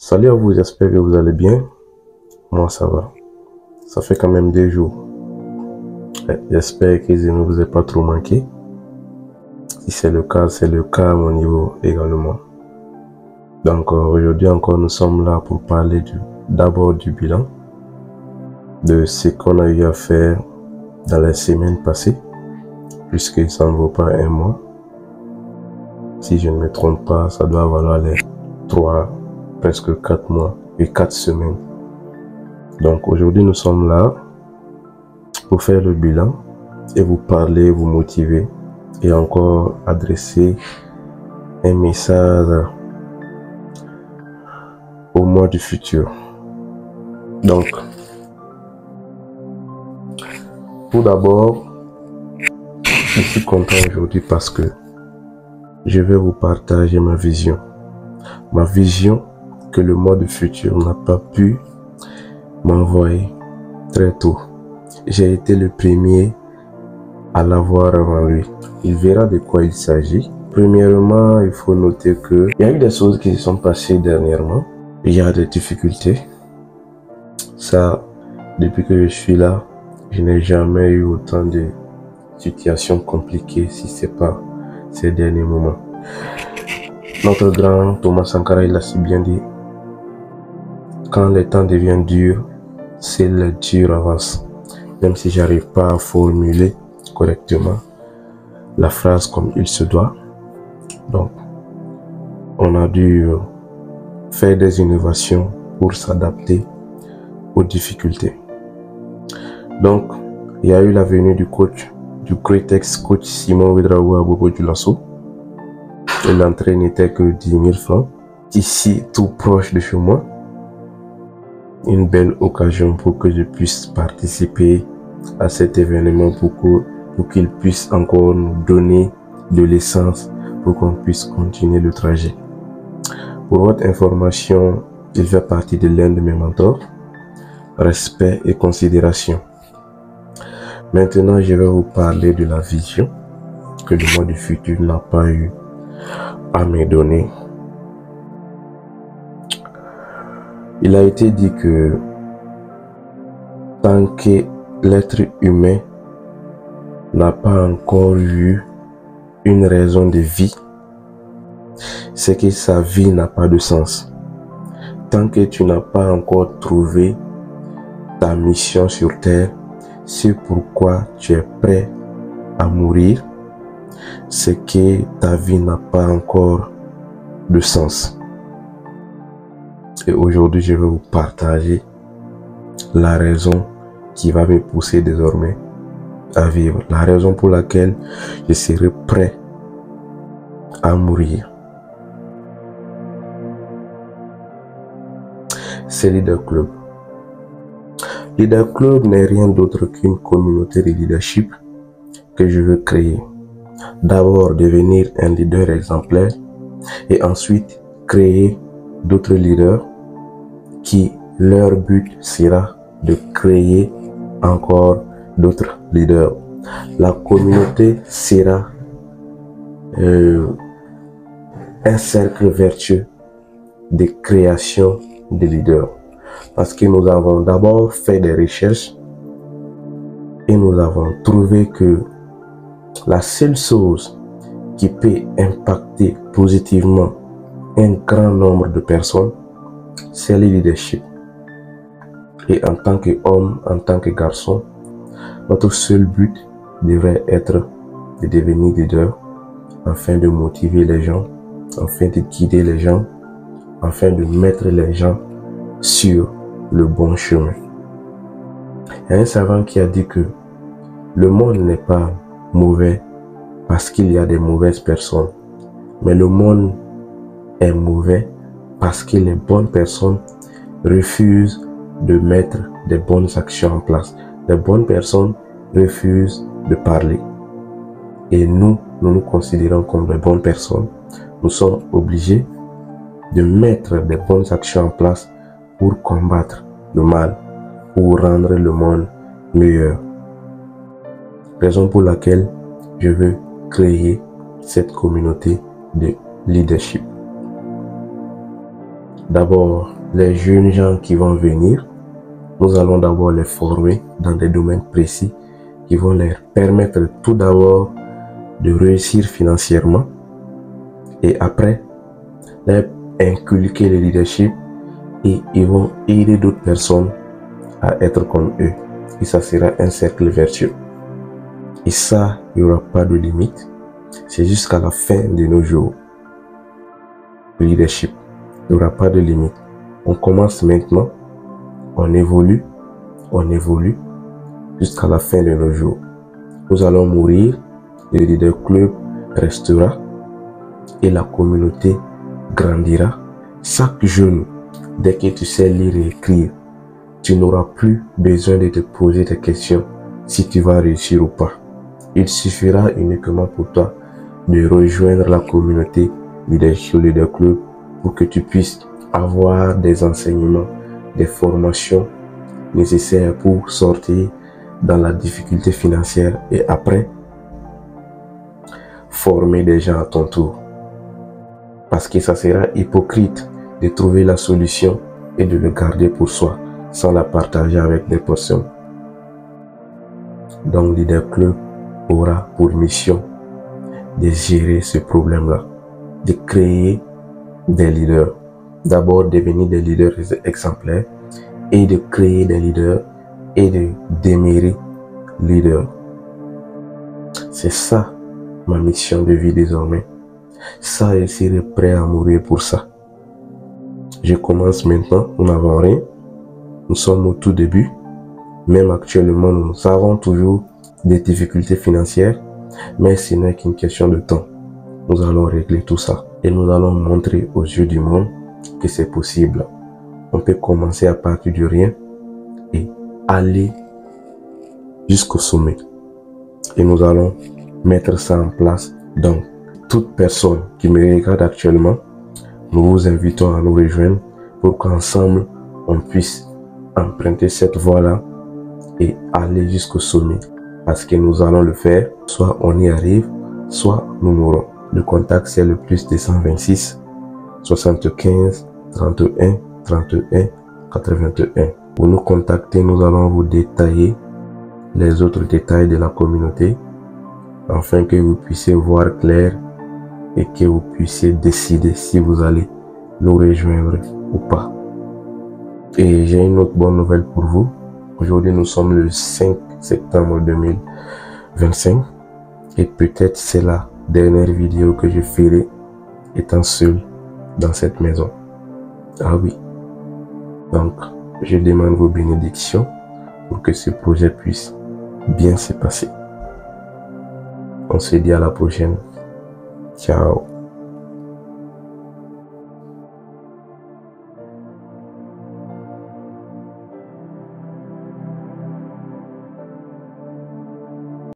Salut à vous, j'espère que vous allez bien. Moi, ça va. Ça fait quand même 2 jours. J'espère que je ne vous ai pas trop manqué. Si c'est le cas à mon niveau également. Donc aujourd'hui encore, nous sommes là pour parler d'abord du bilan, de ce qu'on a eu à faire dans les semaines passées, puisque ça ne vaut pas un mois. Si je ne me trompe pas, ça doit valoir les 3, presque 4 mois et 4 semaines. Donc aujourd'hui, nous sommes là pour faire le bilan et vous parler, vous motiver et encore adresser un message au mois du futur. Donc, tout d'abord, je suis content aujourd'hui parce que je vais vous partager ma vision. Ma vision que le mois du futur n'a pas pu m'envoyer très tôt. J'ai été le premier à l'avoir avant lui. Il verra de quoi il s'agit. Premièrement, il faut noter que il y a eu des choses qui se sont passées dernièrement. Il y a des difficultés. Ça, depuis que je suis là, je n'ai jamais eu autant de situations compliquées si c'est pas ces derniers moments. Notre grand Thomas Sankara, il a si bien dit, quand le temps devient dur, c'est le dur avance. Même si j'arrive pas à formuler correctement la phrase comme il se doit. Donc, on a dû faire des innovations pour s'adapter aux difficultés. Donc, il y a eu la venue du coach, du Cretex, coach Simon Ouedraogo à Bobo Dioulasso. L'entrée n'était que 10 000 francs. Ici, tout proche de chez moi. Une belle occasion pour que je puisse participer à cet événement pour qu'il puisse encore nous donner de l'essence pour qu'on puisse continuer le trajet. Pour votre information, il fait partie de l'un de mes mentors. Respect et considération. Maintenant, je vais vous parler de la vision que le mois du futur n'a pas eu à me donner. Il a été dit que tant que l'être humain n'a pas encore eu une raison de vie, c'est que sa vie n'a pas de sens. Tant que tu n'as pas encore trouvé ta mission sur terre, c'est pourquoi tu es prêt à mourir, c'est que ta vie n'a pas encore de sens. Et aujourd'hui, je vais vous partager la raison qui va me pousser désormais à vivre. La raison pour laquelle je serai prêt à mourir. C'est Leader Club. Leader Club n'est rien d'autre qu'une communauté de leadership que je veux créer. D'abord, devenir un leader exemplaire et ensuite créer d'autres leaders qui leur but sera de créer encore d'autres leaders. La communauté sera un cercle vertueux de création de leaders. Parce que nous avons d'abord fait des recherches et nous avons trouvé que la seule chose qui peut impacter positivement un grand nombre de personnes, c'est le leadership. Et en tant qu'homme, en tant que garçon, notre seul but devrait être de devenir leader afin de motiver les gens, afin de guider les gens, afin de mettre les gens sur le bon chemin. Il y a un savant qui a dit que le monde n'est pas mauvais parce qu'il y a des mauvaises personnes, mais le monde est mauvais parce que les bonnes personnes refusent de mettre des bonnes actions en place. Les bonnes personnes refusent de parler. Et nous nous considérons comme des bonnes personnes. Nous sommes obligés de mettre des bonnes actions en place pour combattre le mal, pour rendre le monde meilleur. Raison pour laquelle je veux créer cette communauté de leadership. D'abord, les jeunes gens qui vont venir, nous allons d'abord les former dans des domaines précis qui vont leur permettre tout d'abord de réussir financièrement et après, leur inculquer le leadership et ils vont aider d'autres personnes à être comme eux. Et ça sera un cercle vertueux. Et ça, il n'y aura pas de limite. C'est jusqu'à la fin de nos jours. Le leadership, il n'y aura pas de limite. On commence maintenant, on évolue jusqu'à la fin de nos jours. Nous allons mourir, le leader club restera et la communauté grandira. Chaque jeune, dès que tu sais lire et écrire, tu n'auras plus besoin de te poser des questions si tu vas réussir ou pas. Il suffira uniquement pour toi de rejoindre la communauté leader club pour que tu puisses avoir des enseignements, des formations nécessaires pour sortir dans la difficulté financière et après former des gens à ton tour. Parce que ça sera hypocrite de trouver la solution et de le garder pour soi sans la partager avec des personnes. Donc Leader Club aura pour mission de gérer ce problème-là, de créer des leaders. D'abord devenir des leaders exemplaires et de créer des leaders et de demeurer leader. C'est ça ma mission de vie désormais. Ça, je serai prêt à mourir pour ça. Je commence maintenant, nous n'avons rien. Nous sommes au tout début. Même actuellement, nous avons toujours des difficultés financières, mais ce n'est qu'une question de temps. Nous allons régler tout ça et nous allons montrer aux yeux du monde que c'est possible. On peut commencer à partir de rien et aller jusqu'au sommet. Et nous allons mettre ça en place. Donc, toute personne qui me regarde actuellement, nous vous invitons à nous rejoindre pour qu'ensemble, on puisse emprunter cette voie-là et aller jusqu'au sommet. Parce que nous allons le faire, soit on y arrive, soit nous mourrons. Le contact, c'est le plus 226 75 31 31 81. Pour nous contacter, nous allons vous détailler les autres détails de la communauté afin que vous puissiez voir clair et que vous puissiez décider si vous allez nous rejoindre ou pas. Et j'ai une autre bonne nouvelle pour vous. Aujourd'hui, nous sommes le 5 septembre 2025 et peut-être c'est la dernière vidéo que je ferai étant seul dans cette maison. Ah oui. Donc, je demande vos bénédictions pour que ce projet puisse bien se passer. On se dit à la prochaine. Ciao.